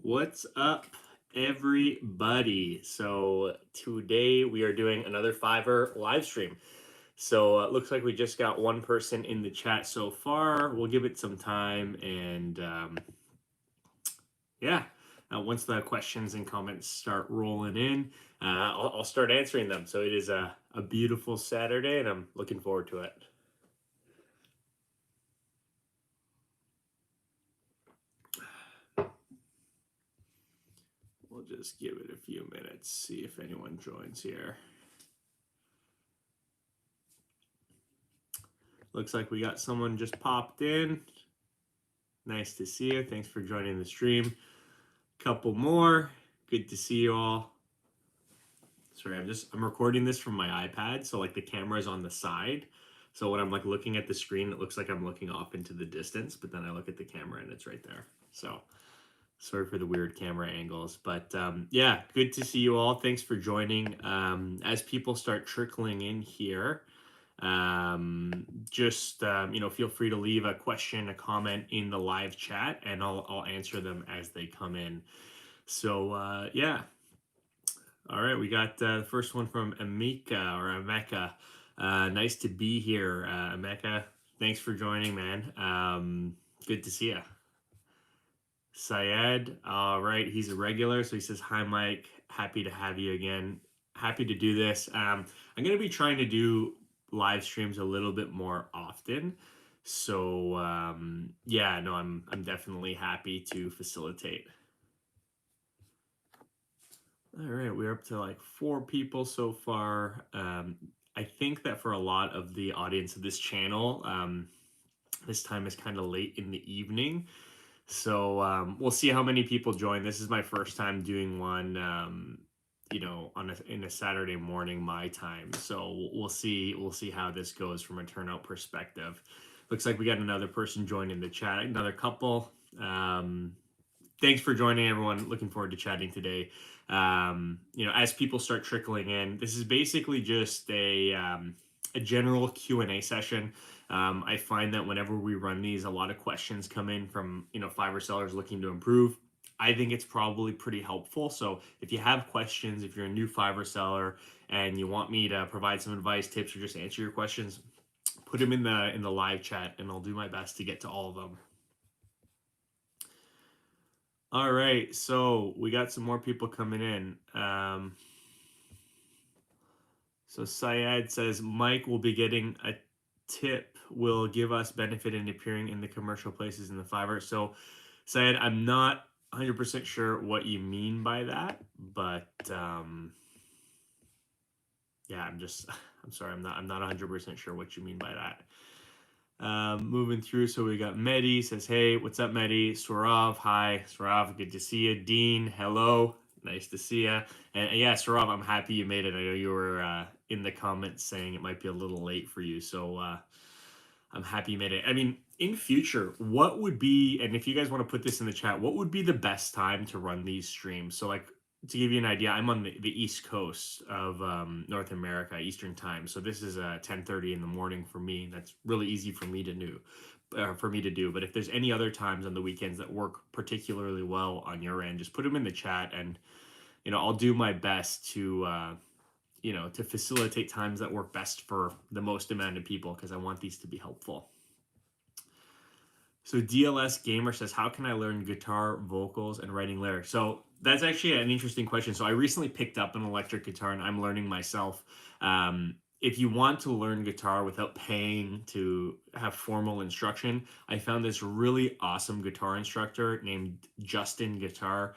What's up, everybody? So today we are doing another Fiverr live stream. So it looks like we just got one person in the chat so far. We'll give it some time, and yeah, once the questions and comments start rolling in, I'll start answering them. So it is a beautiful Saturday, and I'm looking forward to it. We'll just give it a few minutes, see if anyone joins here. Looks like we got someone just popped in. Nice to see you. Thanks for joining the stream. Couple more. Good to see you all. Sorry, I'm recording this from my iPad, so like the camera is on the side. So when I'm like looking at the screen, it looks like I'm looking off into the distance, but then I look at the camera and it's right there. So sorry for the weird camera angles, but yeah, good to see you all. Thanks for joining. As people start trickling in here, just feel free to leave a question, a comment in the live chat, and I'll answer them as they come in. So yeah. All right, we got the first one from Ameka. Nice to be here, Ameka. Thanks for joining, man. Good to see you. Syed, all right, he's a regular, so he says, "Hi, Mike. Happy to have you again. Happy to do this. I'm going to be trying to do live streams a little bit more often. So yeah, no, I'm definitely happy to facilitate." All right, we're up to like 4 people so far. I think that for a lot of the audience of this channel, this time is kind of late in the evening. So we'll see how many people join. This is my first time doing one, in a Saturday morning my time. So we'll see. We'll see how this goes from a turnout perspective. Looks like we got another person joining the chat. Another couple. Thanks for joining, everyone. Looking forward to chatting today. As people start trickling in, this is basically just a general Q&A session. I find that whenever we run these, a lot of questions come in from Fiverr sellers looking to improve. I think it's probably pretty helpful. So if you have questions, if you're a new Fiverr seller and you want me to provide some advice, tips, or just answer your questions, put them in the live chat, and I'll do my best to get to all of them. All right, so we got some more people coming in. So Syed says Mike will be getting a tip will give us benefit in appearing in the commercial places in the Fiverr. So Syed, I'm not 100% sure what you mean by that, but yeah, I'm sorry, I'm not 100% sure what you mean by that. Moving through, so we got Mehdi says, "Hey, what's up, Mehdi?" Surav, hi, Surav, good to see you. Dean, hello, nice to see you. And yeah, Surav, I'm happy you made it. I know you were in the comments saying it might be a little late for you, so I'm happy you made it. I mean, in future, what would be, and if you guys want to put this in the chat, what would be the best time to run these streams? So like, to give you an idea, I'm on the East Coast of North America, Eastern time. So this is 10:30 in the morning for me. That's really easy for me to do. But if there's any other times on the weekends that work particularly well on your end, just put them in the chat, and I'll do my best to facilitate times that work best for the most amount of people, because I want these to be helpful. So DLS Gamer says, "How can I learn guitar, vocals, and writing lyrics?" So that's actually an interesting question. So I recently picked up an electric guitar and I'm learning myself. If you want to learn guitar without paying to have formal instruction, I found this really awesome guitar instructor named Justin Guitar.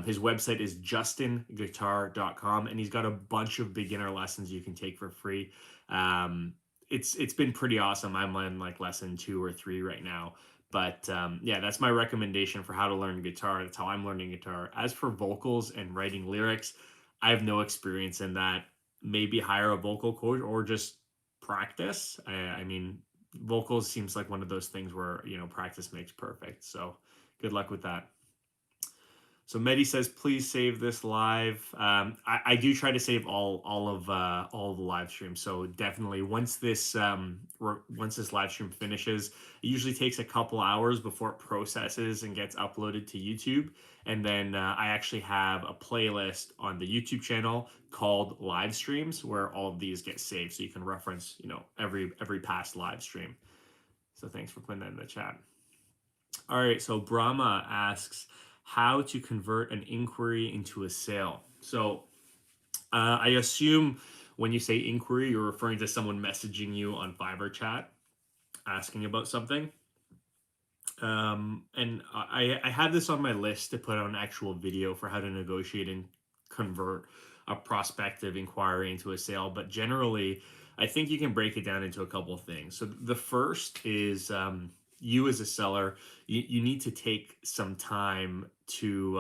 His website is justinguitar.com, and he's got a bunch of beginner lessons you can take for free. It's been pretty awesome. I'm on like lesson 2 or 3 right now. But yeah, that's my recommendation for how to learn guitar. That's how I'm learning guitar. As for vocals and writing lyrics, I have no experience in that. Maybe hire a vocal coach or just practice. I mean, vocals seems like one of those things where practice makes perfect. So good luck with that. So Medi says, please save this live. I do try to save all of the live streams. So definitely once this live stream finishes, it usually takes a couple hours before it processes and gets uploaded to YouTube. And then I actually have a playlist on the YouTube channel called live streams where all of these get saved. So you can reference, every past live stream. So thanks for putting that in the chat. All right, so Brahma asks how to convert an inquiry into a sale. So I assume when you say inquiry, you're referring to someone messaging you on Fiverr chat asking about something. And I had this on my list to put on an actual video for how to negotiate and convert a prospective inquiry into a sale. But generally, I think you can break it down into a couple of things. So the first is you as a seller, you need to take some time to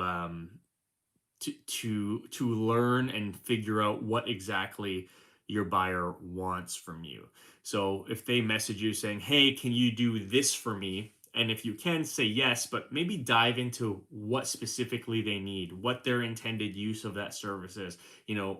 learn and figure out what exactly your buyer wants from you. So if they message you saying, "Hey, can you do this for me?" And if you can, say yes, but maybe dive into what specifically they need, what their intended use of that service is,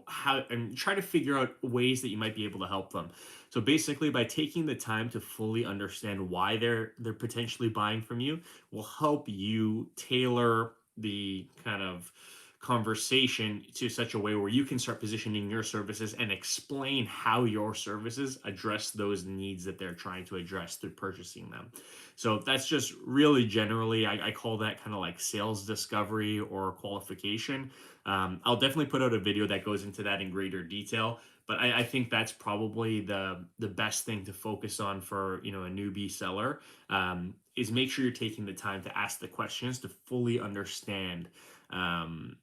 how, and try to figure out ways that you might be able to help them. So basically, by taking the time to fully understand why they're potentially buying from you, will help you tailor the kind of conversation to such a way where you can start positioning your services and explain how your services address those needs that they're trying to address through purchasing them. So that's just really generally, I call that kind of like sales discovery or qualification. I'll definitely put out a video that goes into that in greater detail, but I think that's probably the best thing to focus on for a newbie seller, is make sure you're taking the time to ask the questions to fully understand um,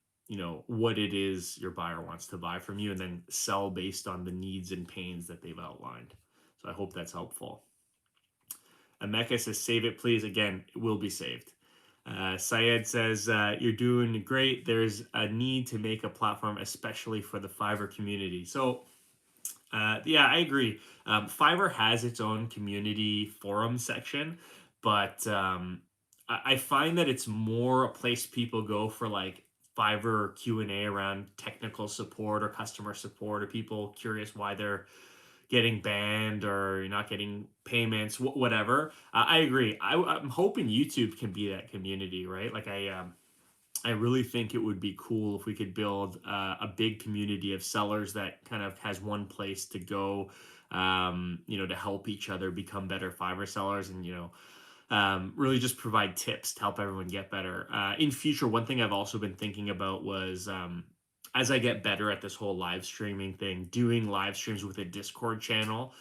what it is your buyer wants to buy from you, and then sell based on the needs and pains that they've outlined. So I hope that's helpful. Emeka says, save it, please. Again, it will be saved. Syed says, you're doing great. There's a need to make a platform, especially for the Fiverr community. So, yeah, I agree. Fiverr has its own community forum section, but I find that it's more a place people go for like Fiverr Q&A around technical support or customer support, or people curious why they're getting banned or you're not getting payments, whatever. I agree. I'm hoping YouTube can be that community, right? Like I really think it would be cool if we could build a big community of sellers that kind of has one place to go, to help each other become better Fiverr sellers, and really just provide tips to help everyone get better. In future, one thing I've also been thinking about was, as I get better at this whole live streaming thing, doing live streams with a Discord channel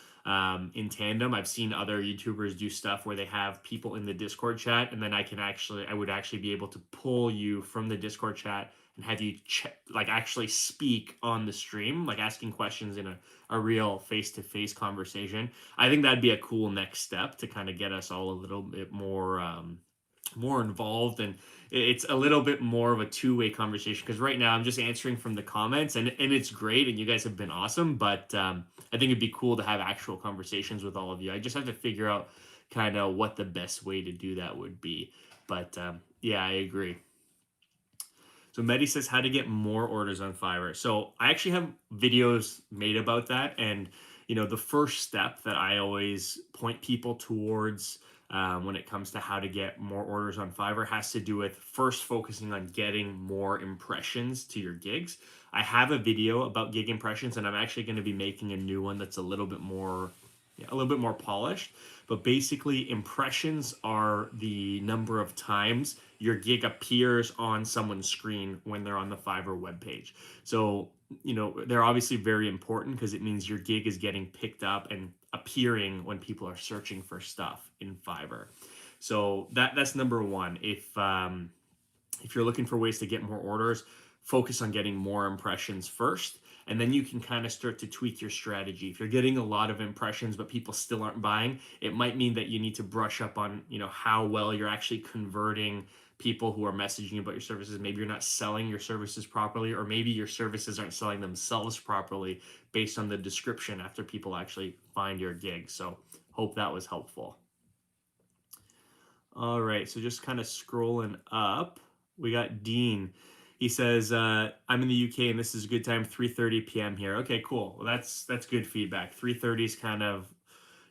in tandem. I've seen other YouTubers do stuff where they have people in the Discord chat, and then I would actually be able to pull you from the Discord chat and have you like actually speak on the stream, like asking questions in a real face-to-face conversation. I think that'd be a cool next step to kind of get us all a little bit more involved, and it's a little bit more of a two-way conversation, because right now I'm just answering from the comments, and it's great, and you guys have been awesome, but I think it'd be cool to have actual conversations with all of you. I just have to figure out kind of what the best way to do that would be, but yeah, I agree. So Medi says how to get more orders on Fiverr. So I actually have videos made about that, and the first step that I always point people towards when it comes to how to get more orders on Fiverr has to do with first focusing on getting more impressions to your gigs. I have a video about gig impressions, and I'm actually going to be making a new one that's a little bit more, yeah, a little bit more polished. But basically, impressions are the number of times your gig appears on someone's screen when they're on the Fiverr webpage. So, they're obviously very important because it means your gig is getting picked up and appearing when people are searching for stuff in Fiverr. So that's number one. If you're looking for ways to get more orders, focus on getting more impressions first, and then you can kind of start to tweak your strategy. If you're getting a lot of impressions but people still aren't buying, it might mean that you need to brush up on how well you're actually converting people who are messaging you about your services. Maybe you're not selling your services properly, or maybe your services aren't selling themselves properly based on the description after people actually find your gig. So hope that was helpful. All right, so just kind of scrolling up. We got Dean. He says, "I'm in the UK and this is a good time, 3:30 p.m. here." Okay, cool. Well, that's good feedback. 3:30 is kind of,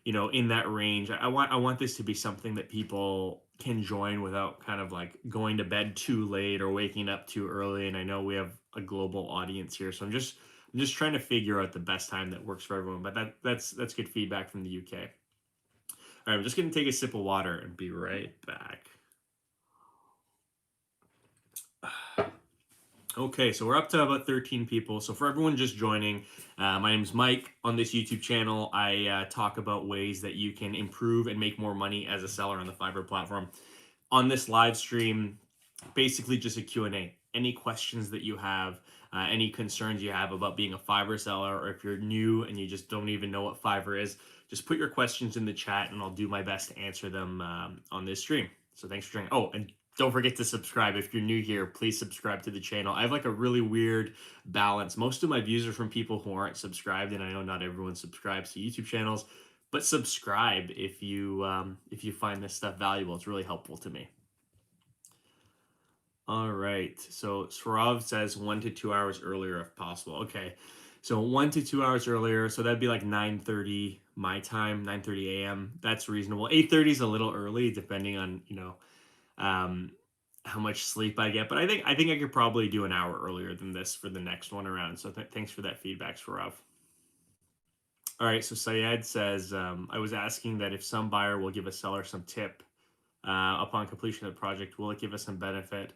in that range. I want this to be something that people can join without kind of like going to bed too late or waking up too early. And I know we have a global audience here, so I'm just trying to figure out the best time that works for everyone. But that's good feedback from the UK. All right, I'm just gonna take a sip of water and be right back. Okay, so we're up to about 13 people. So for everyone just joining, my name is Mike. On this YouTube channel, I talk about ways that you can improve and make more money as a seller on the Fiverr platform. On this live stream, basically just a Q&A. Any questions that you have, any concerns you have about being a Fiverr seller, or if you're new and you just don't even know what Fiverr is, just put your questions in the chat and I'll do my best to answer them on this stream. So thanks for joining. Oh, and don't forget to subscribe. If you're new here, please subscribe to the channel. I have like a really weird balance. Most of my views are from people who aren't subscribed, and I know not everyone subscribes to YouTube channels, but subscribe if you find this stuff valuable. It's really helpful to me. All right. So Srav says 1 to 2 hours earlier if possible. Okay. So 1 to 2 hours earlier. So that'd be like 9:30 my time, 9:30 a.m. That's reasonable. 8:30 is a little early, depending on, um, how much sleep I get. But I think I could probably do an hour earlier than this for the next one around. So thanks for that feedback, Srav. All right. So Syed says, I was asking that if some buyer will give a seller some tip upon completion of the project, will it give us some benefit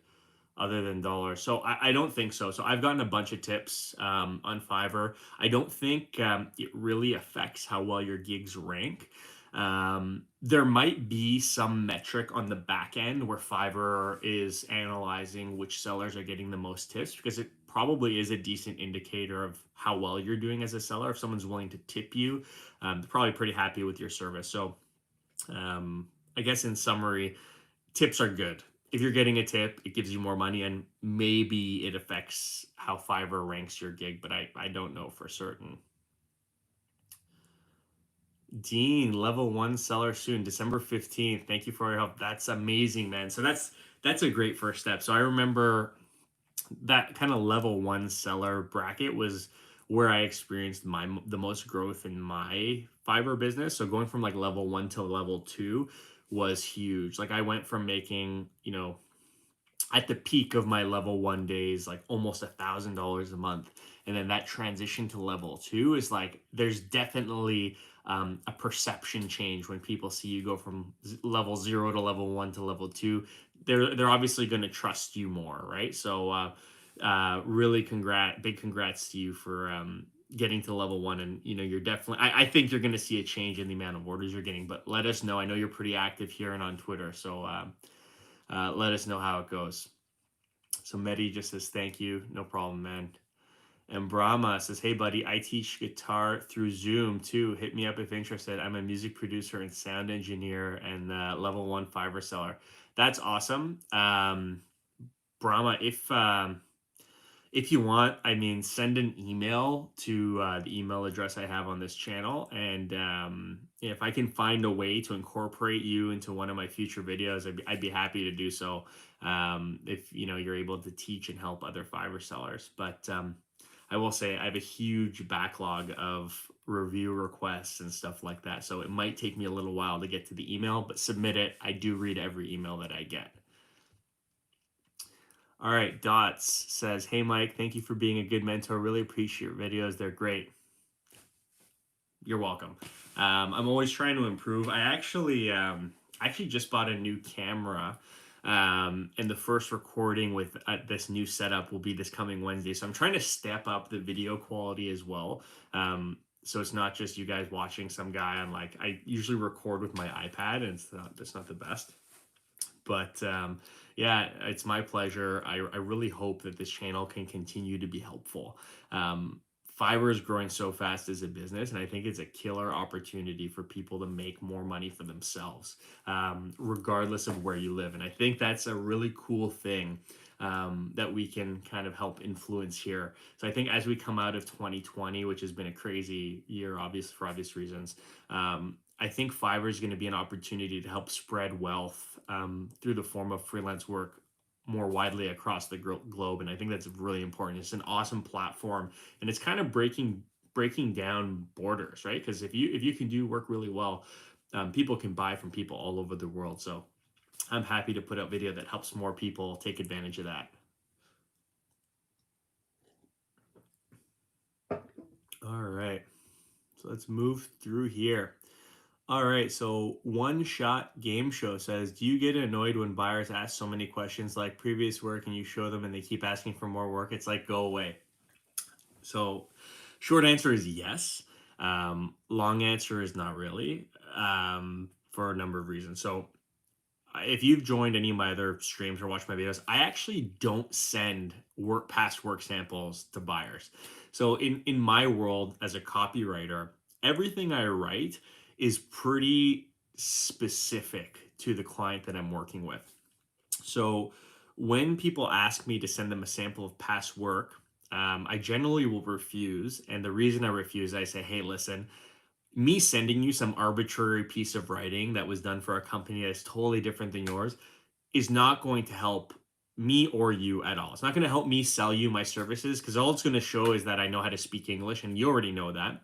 other than dollars? So I don't think so. So I've gotten a bunch of tips on Fiverr. I don't think it really affects how well your gigs rank. There might be some metric on the back end where Fiverr is analyzing which sellers are getting the most tips, because it probably is a decent indicator of how well you're doing as a seller. If someone's willing to tip you, they're probably pretty happy with your service. So um, I guess in summary, tips are good. If you're getting a tip, it gives you more money, and maybe it affects how Fiverr ranks your gig, but I don't know for certain. Dean, level one seller soon, December 15th. Thank you for your help. That's amazing, man. So that's a great first step. So I remember that kind of level one seller bracket was where I experienced the most growth in my Fiverr business. So going from like level one to level two was huge. Like I went from making, at the peak of my level one days, like almost $1,000 a month. And then that transition to level two is like, there's definitely a perception change when people see you go from level zero to level one to level two. They're obviously going to trust you more, right? So, really big congrats to you for getting to level one. And you're definitely, I think you're going to see a change in the amount of orders you're getting. But let us know. I know you're pretty active here and on Twitter, so let us know how it goes. So Medi just says, thank you. No problem, man. And Brahma says, hey, buddy, I teach guitar through Zoom too. Hit me up if interested. I'm a music producer and sound engineer and level one Fiverr seller. That's awesome. Brahma, if you want, I mean, send an email to the email address I have on this channel. And if I can find a way to incorporate you into one of my future videos, I'd be happy to do so. If you're able to teach and help other Fiverr sellers. But I will say I have a huge backlog of review requests and stuff like that. So it might take me a little while to get to the email, but submit it. I do read every email that I get. All right, Dots says, hey, Mike, thank you for being a good mentor. Really appreciate your videos. They're great. You're welcome. I'm always trying to improve. I actually just bought a new camera, and the first recording with this new setup will be this coming Wednesday. So I'm trying to step up the video quality as well. So it's not just you guys watching some guy. I usually record with my iPad, and it's not the best. But yeah, it's my pleasure. I really hope that this channel can continue to be helpful. Fiverr is growing so fast as a business, and I think it's a killer opportunity for people to make more money for themselves, regardless of where you live. And I think that's a really cool thing that we can kind of help influence here. So I think as we come out of 2020, which has been a crazy year, for obvious reasons, I think Fiverr is going to be an opportunity to help spread wealth through the form of freelance work more widely across the globe. And I think that's really important. It's an awesome platform, and it's kind of breaking down borders, right? Because if you can do work really well, people can buy from people all over the world. So I'm happy to put out video that helps more people take advantage of that. All right, so let's move through here. All right, so One Shot Game Show says, do you get annoyed when buyers ask so many questions like previous work and you show them and they keep asking for more work? It's like, go away. So short answer is yes. Long answer is not really, for a number of reasons. So if you've joined any of my other streams or watched my videos, I actually don't send past work samples to buyers. So in my world as a copywriter, everything I write is pretty specific to the client that I'm working with. So when people ask me to send them a sample of past work, I generally will refuse. And the reason I refuse, I say, hey, listen, me sending you some arbitrary piece of writing that was done for a company that's totally different than yours is not going to help me or you at all. It's not going to help me sell you my services, because all it's going to show is that I know how to speak English, and you already know that.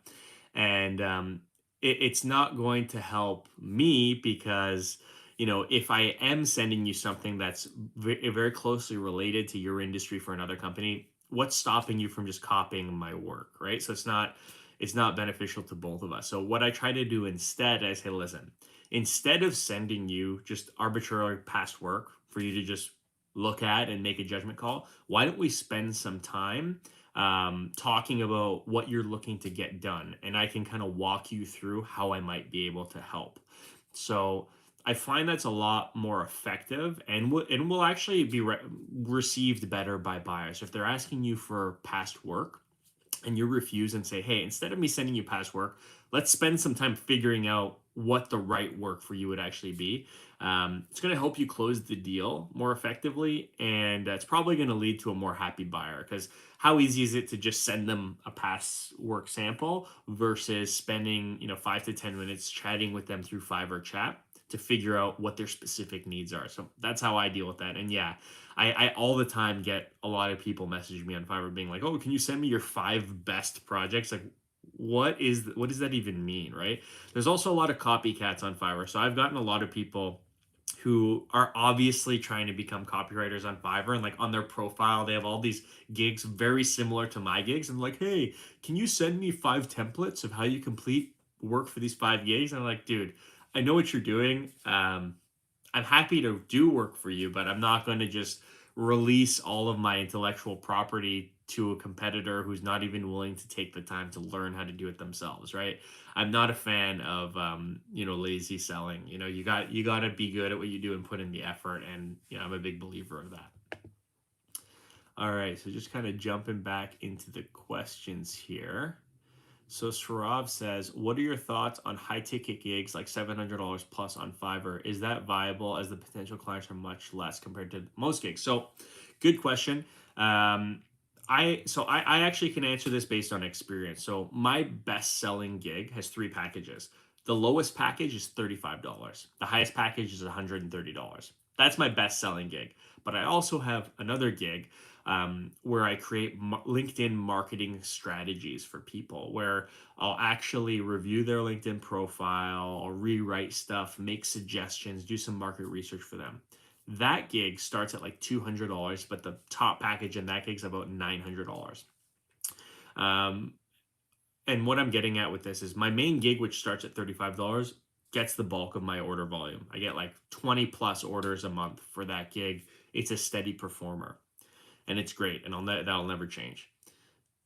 And it's not going to help me because, if I am sending you something that's very closely related to your industry for another company, what's stopping you from just copying my work, right? So it's not beneficial to both of us. So what I try to do instead, I say, listen, instead of sending you just arbitrary past work for you to just look at and make a judgment call, why don't we spend some time talking about what you're looking to get done? And I can kind of walk you through how I might be able to help. So I find that's a lot more effective, and will actually be received better by buyers. If they're asking you for past work and you refuse and say, hey, instead of me sending you past work, let's spend some time figuring out what the right work for you would actually be. It's going to help you close the deal more effectively, and it's probably going to lead to a more happy buyer, because how easy is it to just send them a past work sample versus spending 5 to 10 minutes chatting with them through Fiverr chat to figure out what their specific needs are. So that's how I deal with that. And yeah, I all the time get a lot of people messaging me on Fiverr being like, oh, can you send me your 5 best projects? Like, what does that even mean, right? There's also a lot of copycats on Fiverr. So I've gotten a lot of people who are obviously trying to become copywriters on Fiverr, and like on their profile they have all these gigs very similar to my gigs, and like, hey, can you send me 5 templates of how you complete work for these 5 gigs? And I'm like, dude, I know what you're doing. I'm happy to do work for you, but I'm not going to just release all of my intellectual property to a competitor who's not even willing to take the time to learn how to do it themselves, right? I'm not a fan of lazy selling. You got to be good at what you do and put in the effort, and I'm a big believer of that. All right, so just kind of jumping back into the questions here. So Sarav says, what are your thoughts on high ticket gigs like $700 plus on Fiverr? Is that viable, as the potential clients are much less compared to most gigs? So good question. I actually can answer this based on experience. So my best selling gig has 3 packages. The lowest package is $35. The highest package is $130. That's my best selling gig. But I also have another gig where I create LinkedIn marketing strategies for people, where I'll actually review their LinkedIn profile, I'll rewrite stuff, make suggestions, do some market research for them. That gig starts at like $200, but the top package in that gig is about $900. Um, and what I'm getting at with this is my main gig, which starts at $35, gets the bulk of my order volume. I get like 20 plus orders a month for that gig. It's a steady performer, and it's great, and that'll never change.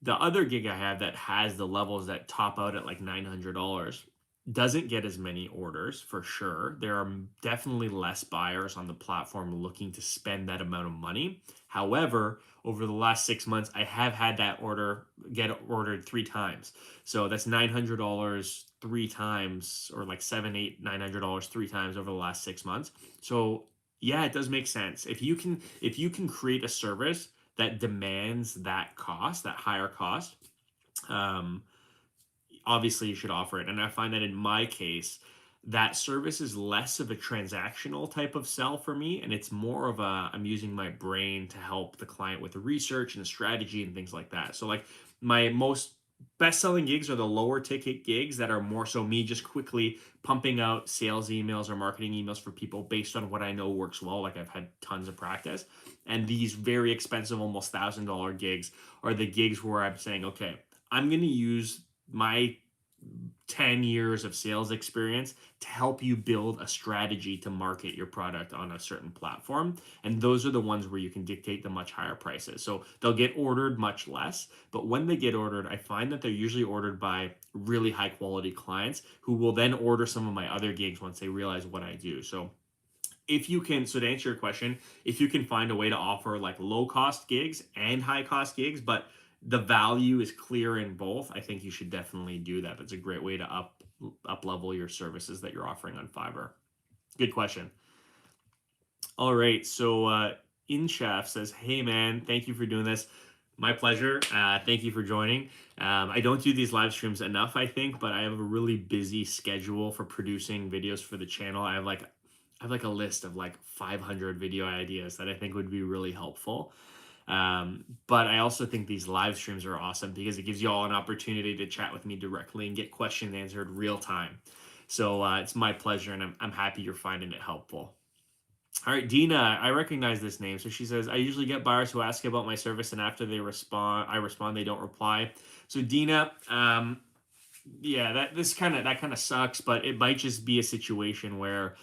The other gig I have that has the levels that top out at like $900 doesn't get as many orders, for sure. There are definitely less buyers on the platform looking to spend that amount of money. However, over the last 6 months, I have had that order get ordered 3 times. So that's $900 3 times, or like $700, $800, 3 times over the last 6 months. So yeah, it does make sense. If you can create a service that demands that cost, that higher cost, um, obviously you should offer it. And I find that in my case, that service is less of a transactional type of sell for me, and it's more of a I'm using my brain to help the client with the research and the strategy and things like that. So like my most best selling gigs are the lower ticket gigs that are more so me just quickly pumping out sales emails or marketing emails for people based on what I know works well. Like I've had tons of practice. And these very expensive, almost $1,000 gigs are the gigs where I'm saying, okay, I'm going to use my 10 years of sales experience to help you build a strategy to market your product on a certain platform. And those are the ones where you can dictate the much higher prices. So they'll get ordered much less, but when they get ordered, I find that they're usually ordered by really high quality clients who will then order some of my other gigs once they realize what I do. So if you can, so to answer your question, if you can find a way to offer like low cost gigs and high cost gigs, but the value is clear in both, I think you should definitely do that. That's a great way to up level your services that you're offering on Fiverr. Good question. All right, so InChef says, "Hey man, thank you for doing this. My pleasure. Thank you for joining. I don't do these live streams enough, I think, but I have a really busy schedule for producing videos for the channel. I have like a list of like 500 video ideas that I think would be really helpful. But I also think these live streams are awesome because it gives you all an opportunity to chat with me directly and get questions answered real time. So it's my pleasure, and I'm happy you're finding it helpful. All right, Dina, I recognize this name. So she says, I usually get buyers who ask about my service, and after I respond, they don't reply. So Dina, yeah, that kind of sucks, but it might just be a situation where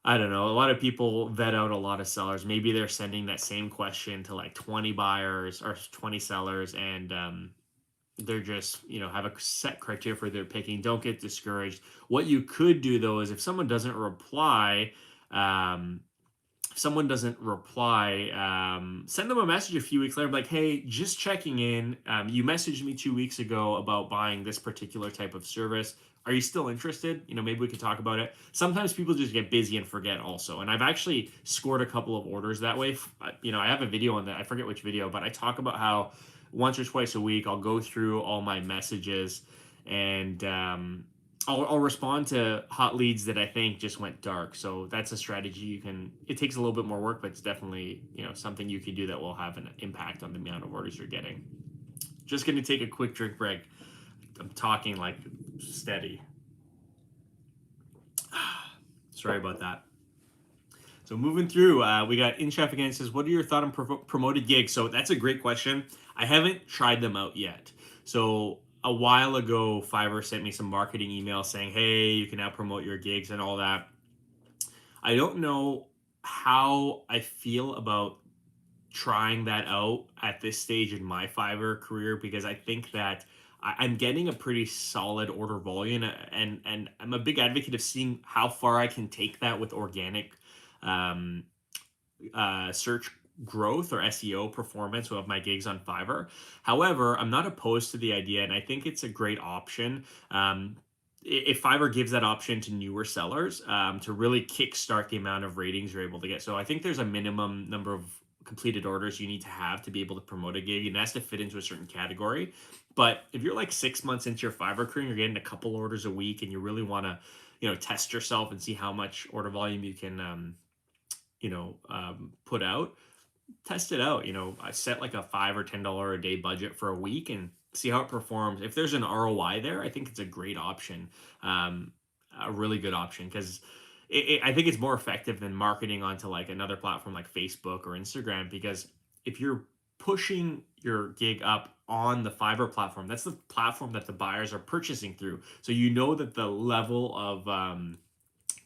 I don't know. A lot of people vet out a lot of sellers. Maybe they're sending that same question to like 20 buyers or 20 sellers, and they're just, have a set criteria for their picking. Don't get discouraged. What you could do though is if someone doesn't reply, um, send them a message a few weeks later, like, hey, just checking in. You messaged me 2 weeks ago about buying this particular type of service. Are you still interested? Maybe we could talk about it. Sometimes people just get busy and forget also. And I've actually scored a couple of orders that way. I have a video on that. I forget which video, but I talk about how once or twice a week, I'll go through all my messages and I'll respond to hot leads that I think just went dark. So that's a strategy it takes a little bit more work, but it's definitely, something you can do that will have an impact on the amount of orders you're getting. Just going to take a quick drink break. I'm talking like steady. Sorry about that. So moving through, we got InChef again. It says, what are your thoughts on promoted gigs? So that's a great question. I haven't tried them out yet. So a while ago, Fiverr sent me some marketing emails saying, hey, you can now promote your gigs and all that. I don't know how I feel about trying that out at this stage in my Fiverr career because I think that I'm getting a pretty solid order volume, and I'm a big advocate of seeing how far I can take that with organic um, search growth or SEO performance of my gigs on Fiverr. However, I'm not opposed to the idea, and I think it's a great option. If Fiverr gives that option to newer sellers to really kickstart the amount of ratings you're able to get. So I think there's a minimum number of completed orders you need to have to be able to promote a gig, and it has to fit into a certain category. But if you're like 6 months into your Fiverr career and you're getting a couple orders a week and you really want to, test yourself and see how much order volume you can, put out, test it out. I set like a $5 or $10 a day budget for a week and see how it performs. If there's an ROI there, I think it's a great option, a really good option because I think it's more effective than marketing onto like another platform like Facebook or Instagram because if you're pushing your gig up on the Fiverr platform, that's the platform that the buyers are purchasing through. So that the level of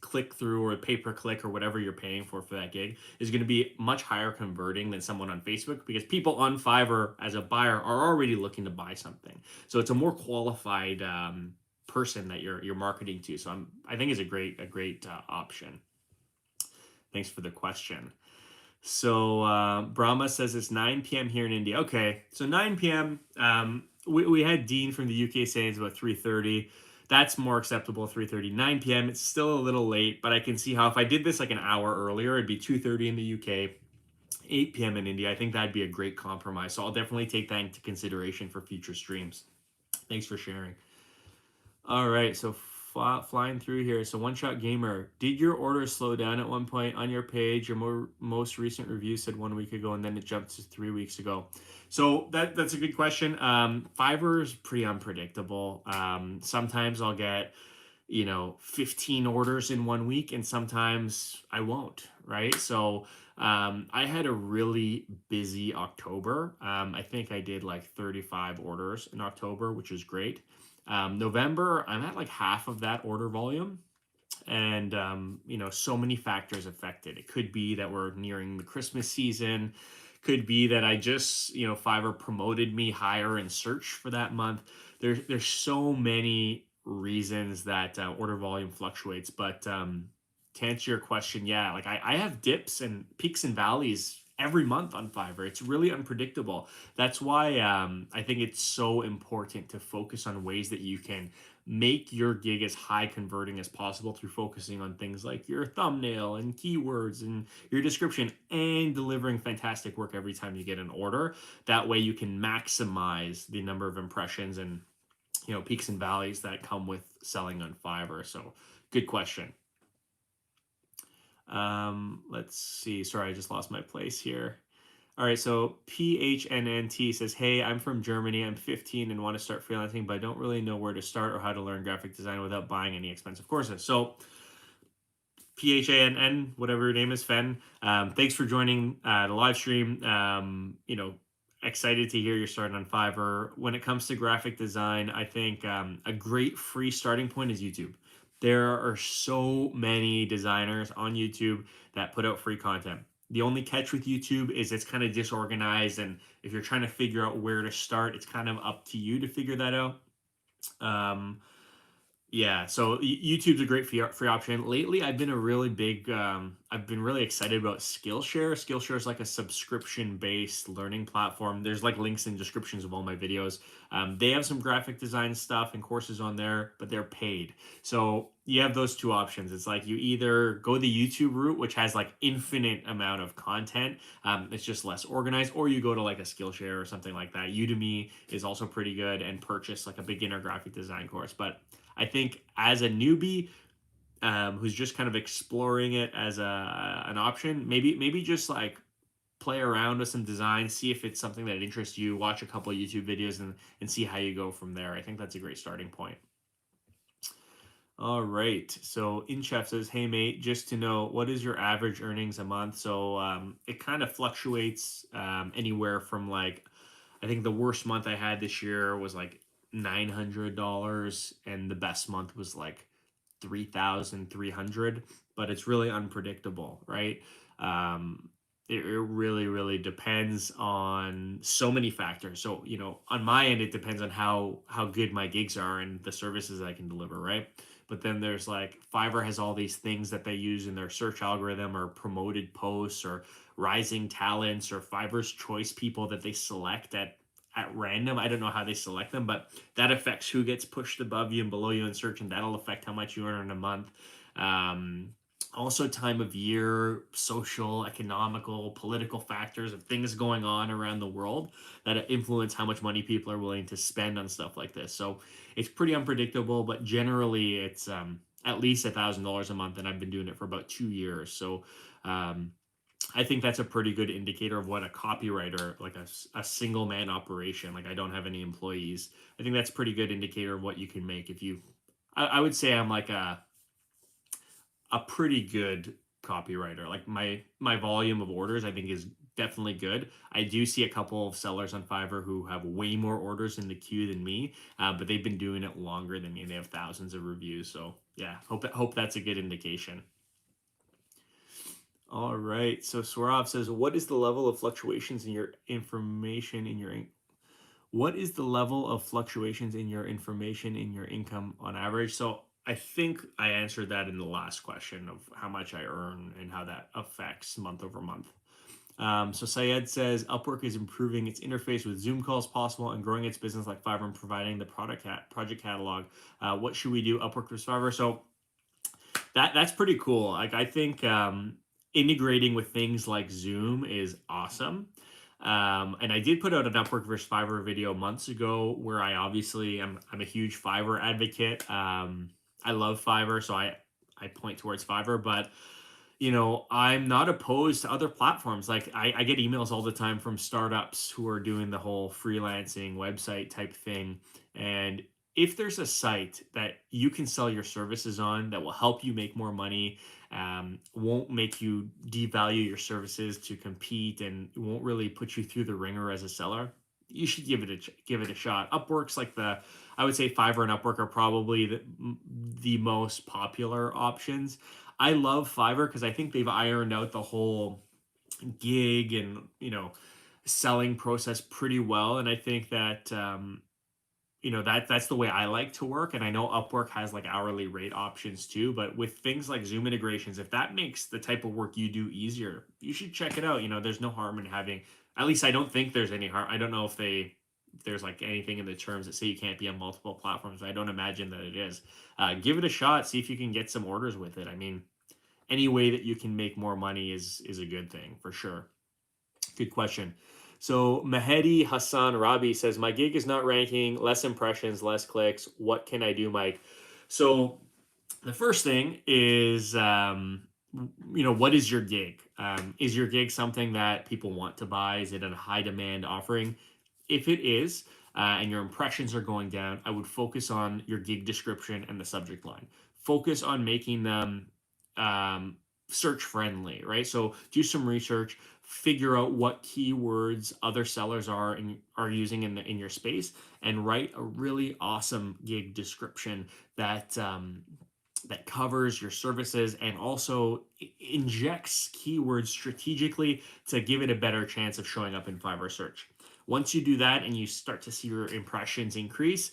click through or pay per click or whatever you're paying for that gig is going to be much higher converting than someone on Facebook because people on Fiverr as a buyer are already looking to buy something. So it's a more qualified person that you're marketing to. So I think is a great option. Thanks for the question. So Brahma says it's 9 p.m. here in India. Okay, so 9 p.m. We had Dean from the UK saying it's about 3:30. That's more acceptable, 3:30. 9 p.m. It's still a little late, but I can see how if I did this like an hour earlier, it'd be 2:30 in the UK, 8 p.m. in India. I think that'd be a great compromise. So I'll definitely take that into consideration for future streams. Thanks for sharing. All right, so flying through here. So One Shot Gamer, did your order slow down at one point on your page? Your most recent review said 1 week ago, and then it jumped to 3 weeks ago. So that's a good question. Fiverr is pretty unpredictable. Sometimes I'll get 15 orders in 1 week, and sometimes I won't, right? So I had a really busy October. I think I did like 35 orders in October, which was great. November, I'm at like half of that order volume. And, so many factors affected. It could be that we're nearing the Christmas season. Could be that I just, Fiverr promoted me higher in search for that month. There's so many reasons that order volume fluctuates. But to answer your question, yeah, like I have dips and peaks and valleys every month on Fiverr. It's really unpredictable. That's why I think it's so important to focus on ways that you can make your gig as high converting as possible through focusing on things like your thumbnail and keywords and your description, and delivering fantastic work every time you get an order. That way you can maximize the number of impressions and peaks and valleys that come with selling on Fiverr. So good question. Let's see. Sorry, I just lost my place here. All right, so PHNNT says, hey, I'm from Germany. I'm 15 and want to start freelancing, but I don't really know where to start or how to learn graphic design without buying any expensive courses. So PHANN, whatever your name is, Fen, thanks for joining the live stream. Excited to hear you're starting on Fiverr. When it comes to graphic design, I think a great free starting point is YouTube. There are so many designers on YouTube that put out free content. The only catch with YouTube is it's kind of disorganized, and if you're trying to figure out where to start, it's kind of up to you to figure that out. Yeah, so YouTube's a great free option. Lately, I've been really excited about Skillshare. Skillshare is like a subscription-based learning platform. There's like links in descriptions of all my videos. They have some graphic design stuff and courses on there, but they're paid. So you have those two options. It's like you either go the YouTube route, which has like infinite amount of content. It's just less organized, or you go to like a Skillshare or something like that. Udemy is also pretty good, and purchase like a beginner graphic design course. But I think as a newbie who's just kind of exploring it as an option, maybe just like play around with some design, see if it's something that interests you, watch a couple of YouTube videos and see how you go from there. I think that's a great starting point. All right. So InChef says, hey mate, just to know, what is your average earnings a month? So it kind of fluctuates anywhere from like, I think the worst month I had this year was like $900, and the best month was like 3,300. But it's really unpredictable, right? It really, really depends on so many factors. So, on my end, it depends on how good my gigs are and the services I can deliver, right? But then there's like Fiverr has all these things that they use in their search algorithm, or promoted posts, or rising talents, or Fiverr's choice people that they select at random. I don't know how they select them, but that affects who gets pushed above you and below you in search, and that'll affect how much you earn in a month. Also, time of year, social, economical, political factors of things going on around the world that influence how much money people are willing to spend on stuff like this. So it's pretty unpredictable, but generally it's at least $1,000 a month, and I've been doing it for about 2 years. So I think that's a pretty good indicator of what a copywriter, like a single man operation, like I don't have any employees. I think that's a pretty good indicator of what you can make if you, I would say I'm like a pretty good copywriter. Like my volume of orders, I think, is definitely good. I do see a couple of sellers on Fiverr who have way more orders in the queue than me, but they've been doing it longer than me. They have thousands of reviews. So yeah, hope that's a good indication. All right. So Swarov says, what is the level of fluctuations in your information in your what is the level of fluctuations in your information in your income on average? So I think I answered that in the last question of how much I earn and how that affects month over month. So Syed says Upwork is improving its interface with Zoom calls possible and growing its business like Fiverr and providing the project catalog. What should we do? Upwork versus Fiverr? So that's pretty cool. Like I think integrating with things like Zoom is awesome. And I did put out an Upwork versus Fiverr video months ago where I obviously I'm a huge Fiverr advocate. I love Fiverr, so I point towards Fiverr, but I'm not opposed to other platforms. Like I get emails all the time from startups who are doing the whole freelancing website type thing. And if there's a site that you can sell your services on that will help you make more money, won't make you devalue your services to compete, and won't really put you through the ringer as a seller, you should give it a shot. Upwork's like I would say Fiverr and Upwork are probably the most popular options. I love Fiverr because I think they've ironed out the whole gig and selling process pretty well, and I think that that's the way I like to work. And I know Upwork has like hourly rate options too, but with things like Zoom integrations, if that makes the type of work you do easier, you should check it out. There's no harm in having. At least I don't think there's any harm. I don't know if there's like anything in the terms that say you can't be on multiple platforms. I don't imagine that it is. Give it a shot. See if you can get some orders with it. I mean, any way that you can make more money is a good thing for sure. Good question. So Mahedi Hassan Rabi says, my gig is not ranking, less impressions, less clicks. What can I do, Mike? So the first thing is, what is your gig? Is your gig something that people want to buy? Is it a high demand offering? If it is, and your impressions are going down, I would focus on your gig description and the subject line. Focus on making them search friendly, right? So do some research, figure out what keywords other sellers are using in your space, and write a really awesome gig description that covers your services and also injects keywords strategically to give it a better chance of showing up in Fiverr search. Once you do that and you start to see your impressions increase,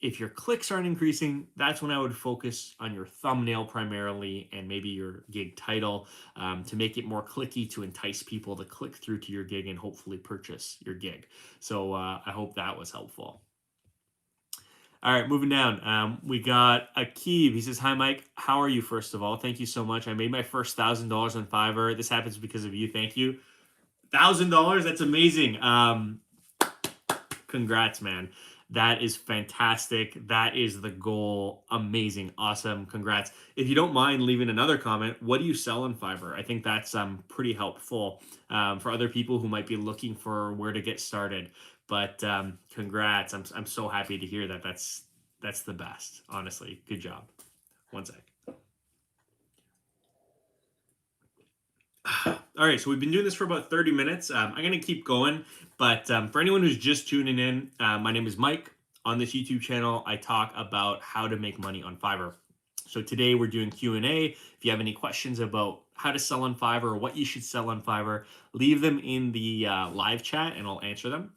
if your clicks aren't increasing, that's when I would focus on your thumbnail primarily and maybe your gig title, to make it more clicky, to entice people to click through to your gig and hopefully purchase your gig. So I hope that was helpful. All right, moving down. We got Akib. He says, hi, Mike. How are you, first of all? Thank you so much. I made my first $1,000 on Fiverr. This happens because of you. Thank you. $1,000? That's amazing. Congrats, man. That is fantastic. That is the goal. Amazing. Awesome. Congrats. If you don't mind leaving another comment, what do you sell on Fiverr? I think that's pretty helpful for other people who might be looking for where to get started. But congrats. I'm so happy to hear that. That's the best. Honestly. Good job. One sec. All right, so we've been doing this for about 30 minutes. I'm going to keep going, but for anyone who's just tuning in, my name is Mike. On this YouTube channel, I talk about how to make money on Fiverr. So today we're doing Q&A. If you have any questions about how to sell on Fiverr or what you should sell on Fiverr, leave them in the live chat and I'll answer them.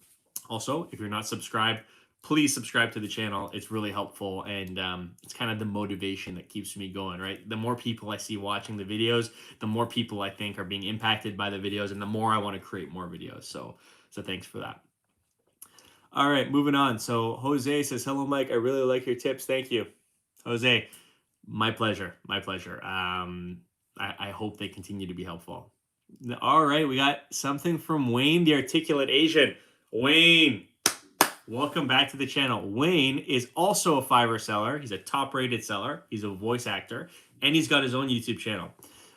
Also, if you're not subscribed, please subscribe to the channel. It's really helpful, and it's kind of the motivation that keeps me going, right? The more people I see watching the videos, the more people I think are being impacted by the videos, and the more I want to create more videos. So thanks for that. All right, moving on. So Jose says, hello, Mike. I really like your tips. Thank you. Jose, my pleasure. My pleasure. I hope they continue to be helpful. All right, we got something from Wayne, the Articulate Asian. Wayne, welcome back to the channel. Wayne is also a Fiverr seller. He's a top-rated seller. He's a voice actor, and he's got his own YouTube channel.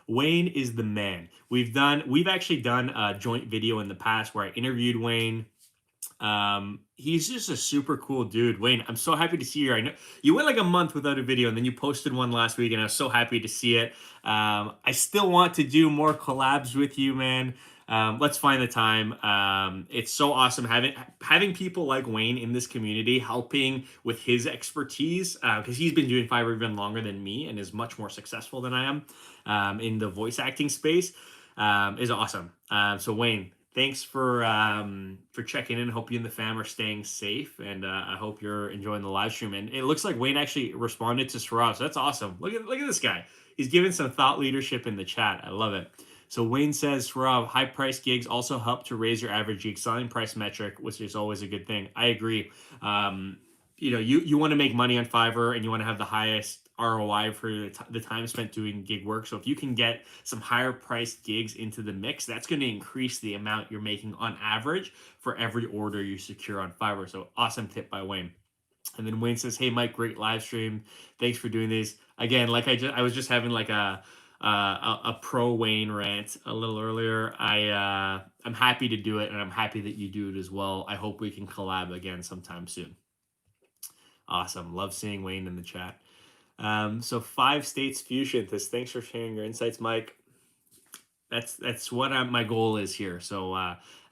Wayne is the man. We've actually done a joint video in the past where I interviewed Wayne. He's just a super cool dude. Wayne, I'm so happy to see you. I know you went like a month without a video, and then you posted one last week, and I was so happy to see it. I still want to do more collabs with you, man. Let's find the time. It's so awesome having people like Wayne in this community helping with his expertise, because he's been doing Fiverr even longer than me and is much more successful than I am in the voice acting space, is awesome. So Wayne, thanks for checking in. Hope you and the fam are staying safe, and I hope you're enjoying the live stream. And it looks like Wayne actually responded to Saurav, so that's awesome. Look at this guy. He's giving some thought leadership in the chat. I love it. So Wayne says, Saurav, high price gigs also help to raise your average gig selling price metric, which is always a good thing. I agree. You want to make money on Fiverr and you want to have the highest ROI for the time spent doing gig work. So if you can get some higher priced gigs into the mix, that's going to increase the amount you're making on average for every order you secure on Fiverr. So awesome tip by Wayne. And then Wayne says, "Hey Mike, great live stream. Thanks for doing these again." Like I was just having like a pro Wayne rant a little earlier. I'm happy to do it, and I'm happy that you do it as well. I hope we can collab again sometime soon. Awesome, love seeing Wayne in the chat. So Five States Fusion says, "Thanks for sharing your insights, Mike." That's what my goal is here. So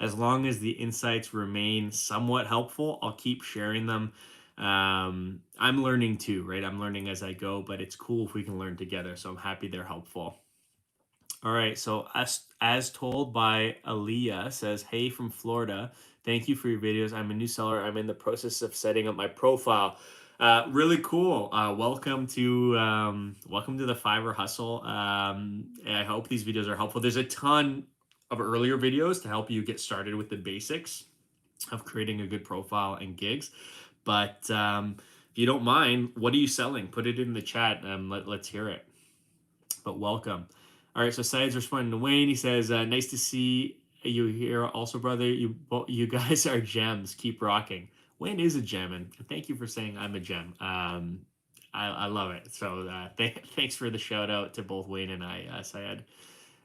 as long as the insights remain somewhat helpful, I'll keep sharing them. I'm learning too, right? I'm learning as I go, but it's cool if we can learn together. So I'm happy they're helpful. All right. So as told by Aaliyah says, "Hey from Florida. Thank you for your videos. I'm a new seller. I'm in the process of setting up my profile." Really cool. Welcome to the Fiverr hustle. I hope these videos are helpful. There's a ton of earlier videos to help you get started with the basics of creating a good profile and gigs. But if you don't mind, what are you selling? Put it in the chat. Let's hear it. But welcome. All right, so Syed's responding to Wayne. He says, "Nice to see you here, also, brother. You guys are gems. Keep rocking." Wayne is a gem, and thank you for saying I'm a gem. I love it. So thanks for the shout out to both Wayne and I, Syed.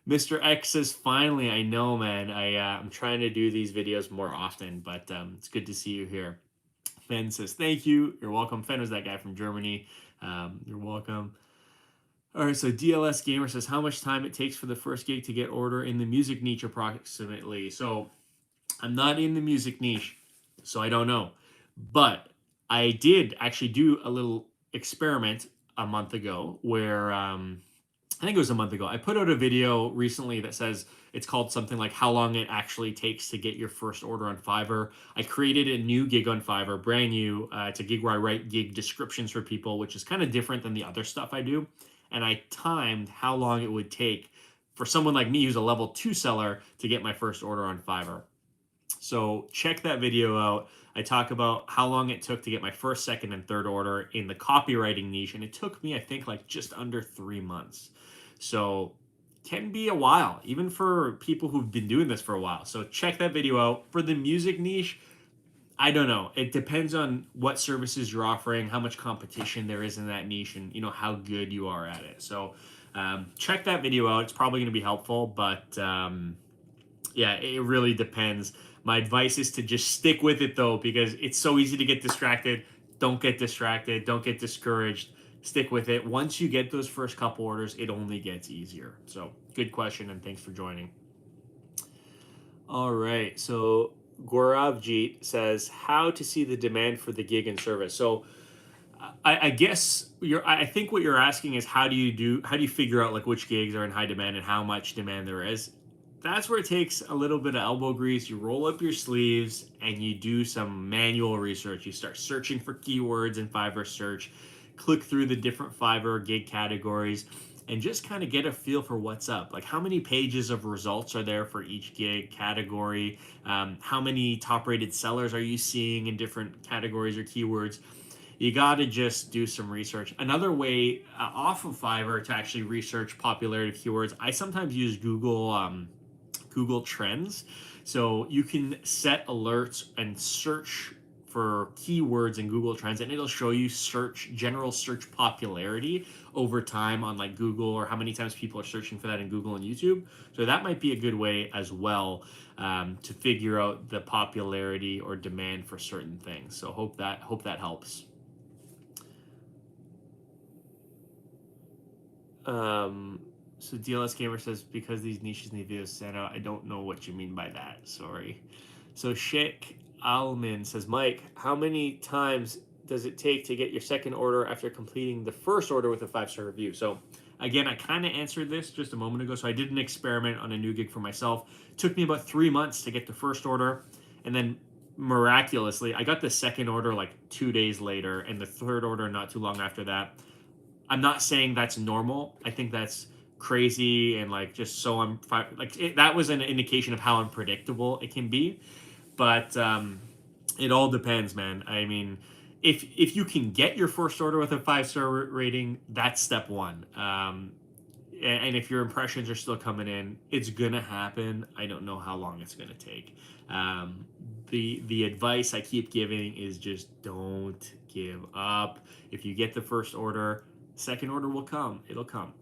Mr. X says, "Finally, I know, man. I'm trying to do these videos more often, but it's good to see you here." Fen says, "Thank you. You're welcome." Fen was that guy from Germany. You're welcome. All right, so DLS Gamer says, "How much time it takes for the first gig to get order in the music niche approximately?" So I'm not in the music niche, so I don't know. But I did actually do a little experiment a month ago where I think it was a month ago. I put out a video recently that says it's called something like how long it actually takes to get your first order on Fiverr. I created a new gig on Fiverr, brand new. It's a gig where I write gig descriptions for people, which is kind of different than the other stuff I do. And I timed how long it would take for someone like me who's a level 2 seller to get my first order on Fiverr. So check that video out. I talk about how long it took to get my first, second, and third order in the copywriting niche, and it took me, I think, like just under 3 months. So can be a while, even for people who've been doing this for a while. So check that video out. For the music niche, I don't know. It depends on what services you're offering, how much competition there is in that niche, and how good you are at it. So check that video out. It's probably going to be helpful, but yeah, it really depends. My advice is to just stick with it though, because it's so easy to get distracted. Don't get distracted. Don't get discouraged. Stick with it. Once you get those first couple orders, it only gets easier. So good question, and thanks for joining. All right. So Gauravjeet says, "How to see the demand for the gig and service?" So I guess I think what you're asking is how do you figure out like which gigs are in high demand and how much demand there is. That's where it takes a little bit of elbow grease. You roll up your sleeves and you do some manual research. You start searching for keywords in Fiverr search, click through the different Fiverr gig categories, and just kind of get a feel for what's up. Like how many pages of results are there for each gig category? How many top rated sellers are you seeing in different categories or keywords? You got to just do some research. Another way off of Fiverr to actually research popularity of keywords, I sometimes use Google Trends. So you can set alerts and search for keywords in Google Trends, and it'll show you general search popularity over time on like Google, or how many times people are searching for that in Google and YouTube. So that might be a good way as well to figure out the popularity or demand for certain things. So hope that helps. So DLS Gamer says, "Because these niches need videos stand out." I don't know what you mean by that. Sorry. So Sheikh Almin says, "Mike, how many times does it take to get your second order after completing the first order with a 5-star review?" So again, I kind of answered this just a moment ago. So I did an experiment on a new gig for myself. It took me about 3 months to get the first order, and then miraculously, I got the second order like 2 days later, and the third order not too long after that. I'm not saying that's normal. I think that's crazy and like just so that was an indication of how unpredictable it can be. But it all depends, man. I mean, if you can get your first order with a 5-star rating, that's step one. And if your impressions are still coming in, it's gonna happen. I don't know how long it's gonna take. The advice I keep giving is just don't give up. If you get the first order, second order will come. It'll come.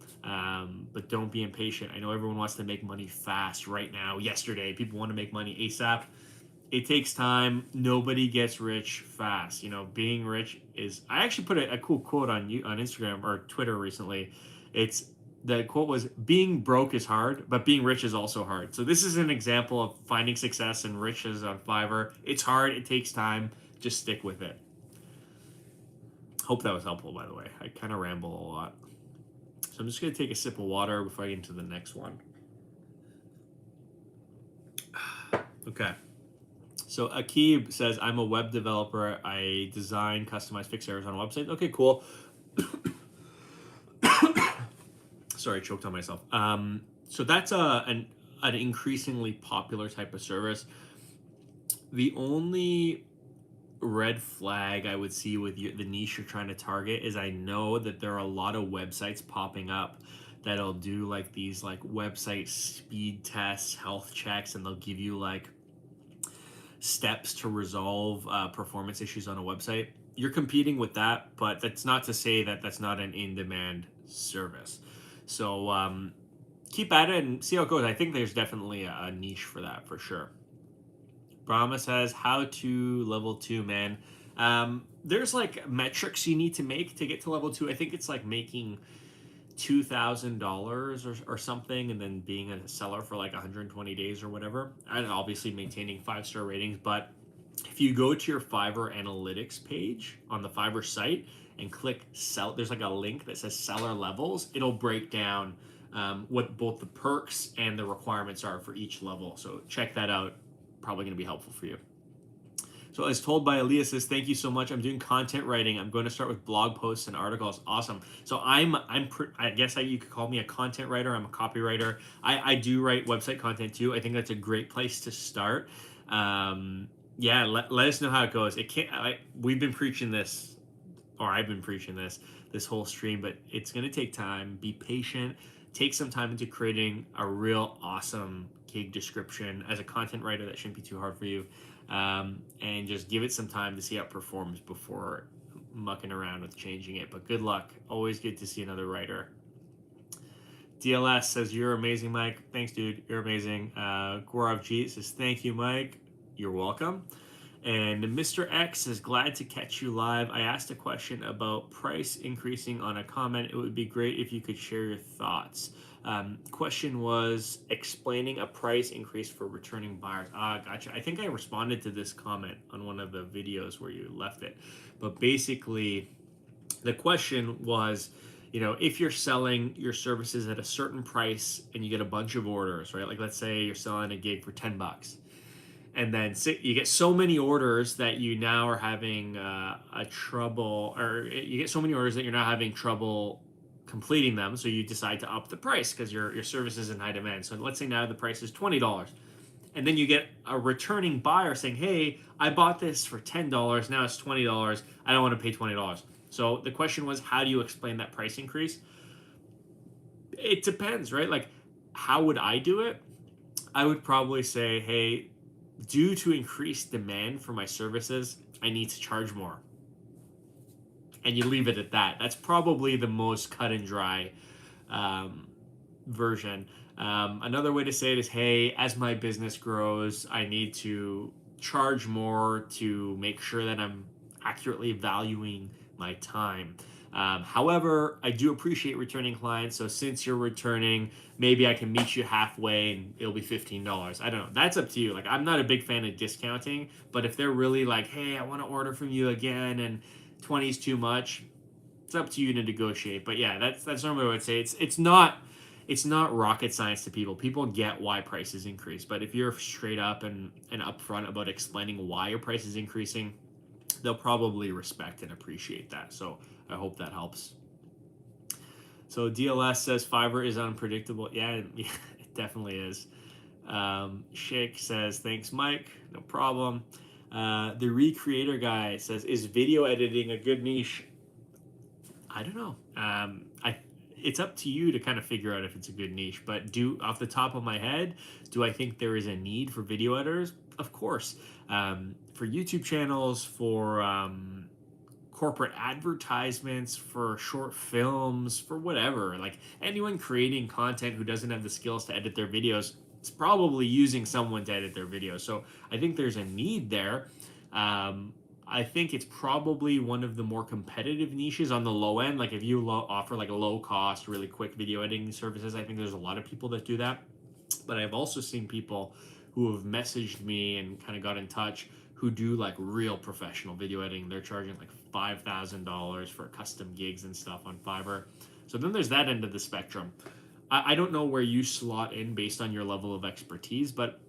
But don't be impatient. I know everyone wants to make money fast right now, yesterday. People want to make money ASAP. It takes time. Nobody gets rich fast. You know, being rich is. I actually put a cool quote on Instagram or Twitter recently. It's the quote was, "Being broke is hard, but being rich is also hard." So this is an example of finding success and riches on Fiverr. It's hard. It takes time. Just stick with it. Hope that was helpful. By the way, I kind of ramble a lot, so I'm just gonna take a sip of water before I get into the next one. Okay. So Akib says, I'm a web developer. I design, customize, fix errors on websites. Okay, cool. Sorry, I choked on myself. So that's an increasingly popular type of service. The only red flag I would see with the niche you're trying to target is I know that there are a lot of websites popping up that'll do like these like website speed tests, health checks, and they'll give you like steps to resolve performance issues on a website. You're competing with that, but that's not to say that that's not an in-demand service. So keep at it and see how it goes. I think there's definitely a niche for that for sure. Brahma says, how to level 2, man. There's like metrics you need to make to get to level 2. I think it's like making $2,000 or something, and then being a seller for like 120 days or whatever, and obviously maintaining 5-star ratings. But if you go to your Fiverr analytics page on the Fiverr site and click sell, there's like a link that says seller levels. It'll break down what both the perks and the requirements are for each level. So check that out. Probably going to be helpful for you. So as told by Elias says, thank you so much. I'm doing content writing. I'm going to start with blog posts and articles. Awesome. So I guess you could call me a content writer. I'm a copywriter. I do write website content too. I think that's a great place to start. Yeah, let us know how it goes. It can't. We've been preaching this, or I've been preaching this whole stream, but it's going to take time. Be patient. Take some time into creating a real awesome gig description. As a content writer, that shouldn't be too hard for you. And just give it some time to see how it performs before mucking around with changing it. But good luck. Always good to see another writer. DLS says, you're amazing, Mike. Thanks, dude. You're amazing. Gaurav G says, thank you, Mike. You're welcome. And Mr. X says, glad to catch you live. I asked a question about price increasing on a comment. It would be great if you could share your thoughts. Question was explaining a price increase for returning buyers. Gotcha. I think I responded to this comment on one of the videos where you left it. But basically, the question was, if you're selling your services at a certain price and you get a bunch of orders, right? Like let's say you're selling a gig for $10. And then you get so many orders that you now are having you get so many orders that you're now having trouble completing them. So you decide to up the price because your service is in high demand. So let's say now the price is $20. And then you get a returning buyer saying, hey, I bought this for $10. Now it's $20. I don't want to pay $20. So the question was, how do you explain that price increase? It depends, right? Like, how would I do it? I would probably say, hey, due to increased demand for my services, I need to charge more. And you leave it at that. That's probably the most cut and dry version. Another way to say it is, hey, as my business grows, I need to charge more to make sure that I'm accurately valuing my time. However, I do appreciate returning clients. So since you're returning, maybe I can meet you halfway and it'll be $15. I don't know. That's up to you. Like, I'm not a big fan of discounting, but if they're really like, hey, I want to order from you again and 20 is too much, it's up to you to negotiate. But yeah, that's normally what I would say. It's not rocket science to people. People get why prices increase. But if you're straight up and upfront about explaining why your price is increasing, they'll probably respect and appreciate that. So I hope that helps. So DLS says Fiverr is unpredictable. Yeah, it definitely is. Shake says, thanks, Mike. No problem. The Recreator guy says, is video editing a good niche? I don't know. It's up to you to kind of figure out if it's a good niche. But off the top of my head, do I think there is a need for video editors? Of course. For YouTube channels, for corporate advertisements, for short films, for whatever. Like anyone creating content who doesn't have the skills to edit their videos is probably using someone to edit their videos. So I think there's a need there. Um, I think it's probably one of the more competitive niches on the low end. Like if you offer like a low cost, really quick video editing services, I think there's a lot of people that do that. But I've also seen people who have messaged me and kind of got in touch who do like real professional video editing. They're charging like $5,000 for custom gigs and stuff on Fiverr. So then there's that end of the spectrum. I don't know where you slot in based on your level of expertise, but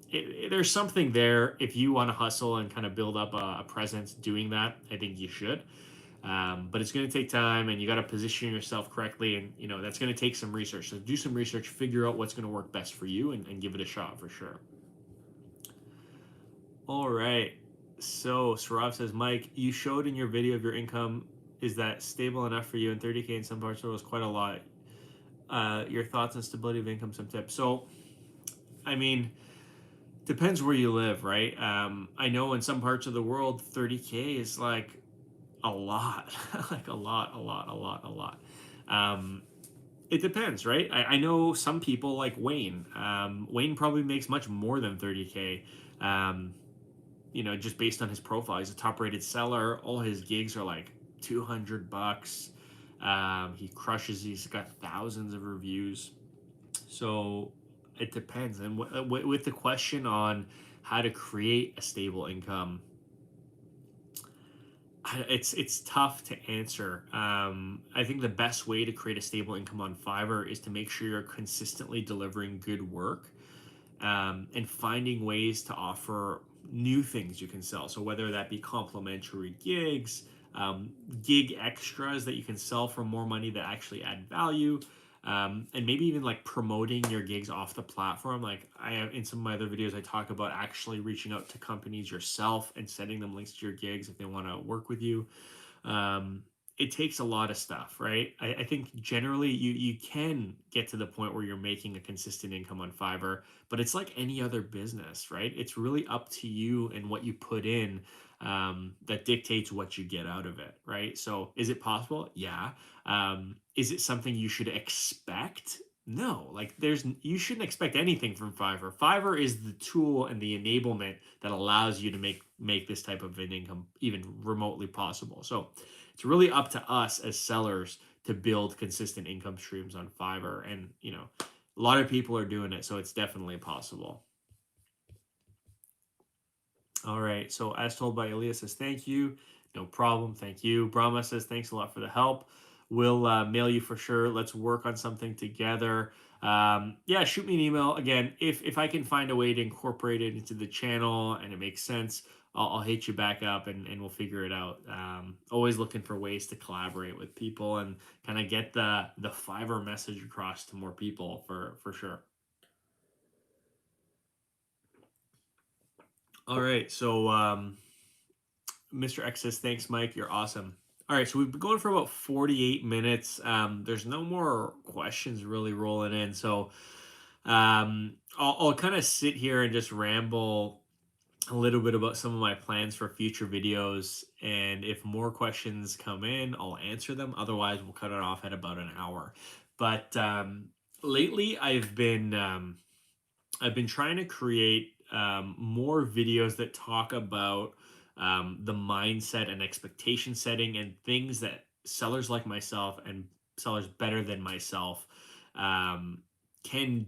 there's something there. If you want to hustle and kind of build up a presence doing that, I think you should. But it's going to take time, and you got to position yourself correctly, and that's going to take some research. So do some research, figure out what's going to work best for you, and give it a shot for sure. All right. So Sarav says, Mike, you showed in your video of your income. Is that stable enough for you? And 30K in some parts of the world is quite a lot. Your thoughts on stability of income, some tips. So, I mean, depends where you live, right? I know in some parts of the world, 30K is like a lot, like a lot. Um, it depends, right? I know some people like Wayne. Wayne probably makes much more than 30K. Um, just based on his profile, he's a top rated seller. All his gigs are like $200. He crushes. He's got thousands of reviews. So it depends. And with the question on how to create a stable income, it's tough to answer. I think the best way to create a stable income on Fiverr is to make sure you're consistently delivering good work, and finding ways to offer new things you can sell. So whether that be complimentary gigs, gig extras that you can sell for more money that actually add value, and maybe even like promoting your gigs off the platform. Like I have in some of my other videos, I talk about actually reaching out to companies yourself and sending them links to your gigs if they want to work with you. um, it takes a lot of stuff, right? I think generally you can get to the point where you're making a consistent income on Fiverr, but it's like any other business, right? It's really up to you and what you put in, that dictates what you get out of it, right? So is it possible? Yeah. Is it something you should expect? No, like you shouldn't expect anything from Fiverr. Fiverr is the tool and the enablement that allows you to make this type of an income even remotely possible. So it's really up to us as sellers to build consistent income streams on Fiverr, and a lot of people are doing it, so it's definitely possible. All right. So as told by Elias says, thank you. No problem. Thank you. Brahma says, thanks a lot for the help. We'll mail you for sure. Let's work on something together. Yeah, shoot me an email. Again, if I can find a way to incorporate it into the channel and it makes sense, I'll hit you back up, and we'll figure it out. Always looking for ways to collaborate with people and kind of get the Fiverr message across to more people for sure. All right. So Mr. X says, thanks, Mike. You're awesome. All right, so we've been going for about 48 minutes. There's no more questions really rolling in. So I'll kind of sit here and just ramble a little bit about some of my plans for future videos. And if more questions come in, I'll answer them. Otherwise, we'll cut it off at about an hour. But lately, I've been trying to create more videos that talk about the mindset and expectation setting and things that sellers like myself and sellers better than myself um, can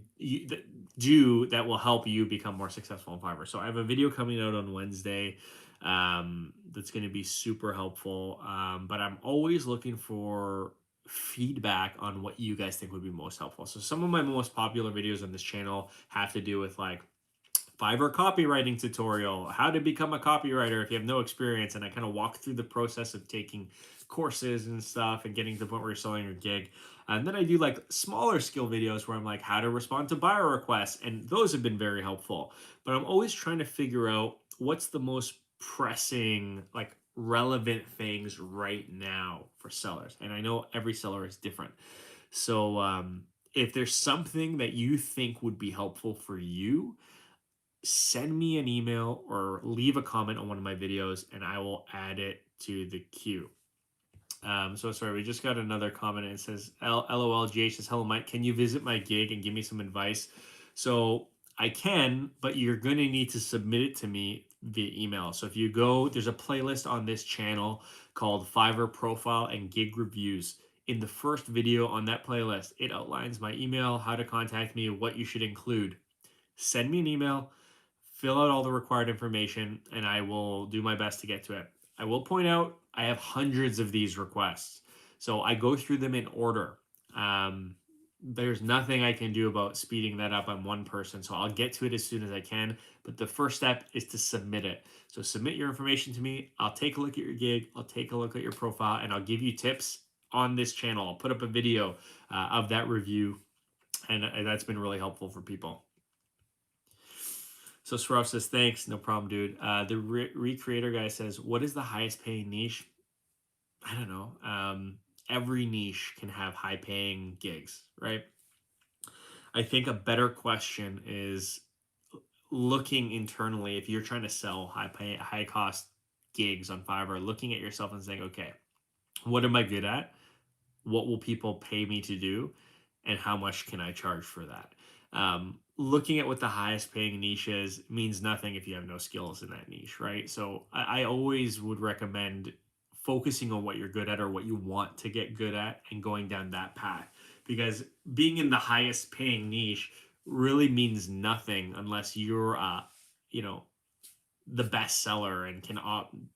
do that will help you become more successful in Fiverr. So I have a video coming out on Wednesday that's going to be super helpful. But I'm always looking for feedback on what you guys think would be most helpful. So some of my most popular videos on this channel have to do with like Fiverr copywriting tutorial, how to become a copywriter if you have no experience. And I kind of walk through the process of taking courses and stuff and getting to the point where you're selling your gig. And then I do like smaller skill videos where I'm like how to respond to buyer requests. And those have been very helpful. But I'm always trying to figure out what's the most pressing, like relevant things right now for sellers. And I know every seller is different. So if there's something that you think would be helpful for you, send me an email or leave a comment on one of my videos and I will add it to the queue. So sorry, we just got another comment and it says, LOL, GH says, hello, Mike. Can you visit my gig and give me some advice? So I can, but you're going to need to submit it to me via email. So if you go, there's a playlist on this channel called Fiverr Profile and Gig Reviews. In the first video on that playlist, it outlines my email, how to contact me, what you should include. Send me an email, fill out all the required information, and I will do my best to get to it. I will point out I have hundreds of these requests, so I go through them in order. There's nothing I can do about speeding that up. I'm one person, so I'll get to it as soon as I can. But the first step is to submit it. So submit your information to me. I'll take a look at your gig. I'll take a look at your profile, and I'll give you tips on this channel. I'll put up a video of that review, and that's been really helpful for people. So Swaroff says, thanks. No problem, dude. The Recreator guy says, what is the highest paying niche? I don't know. Every niche can have high paying gigs, right? I think a better question is looking internally. If you're trying to sell high cost gigs on Fiverr, looking at yourself and saying, okay, what am I good at? What will people pay me to do? And how much can I charge for that? Looking at what the highest paying niche is means nothing if you have no skills in that niche, right? So I always would recommend focusing on what you're good at or what you want to get good at and going down that path, because being in the highest paying niche really means nothing unless you're you know the best seller and can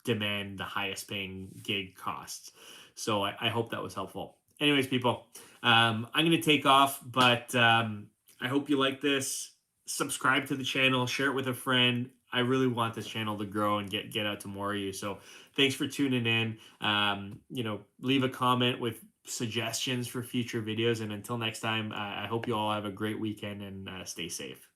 demand the highest paying gig costs. So I hope that was helpful. Anyways, people, I'm going to take off, but I hope you like this. Subscribe to the channel, share it with a friend. I really want this channel to grow and get out to more of you. So thanks for tuning in. Leave a comment with suggestions for future videos. And until next time, I hope you all have a great weekend and stay safe.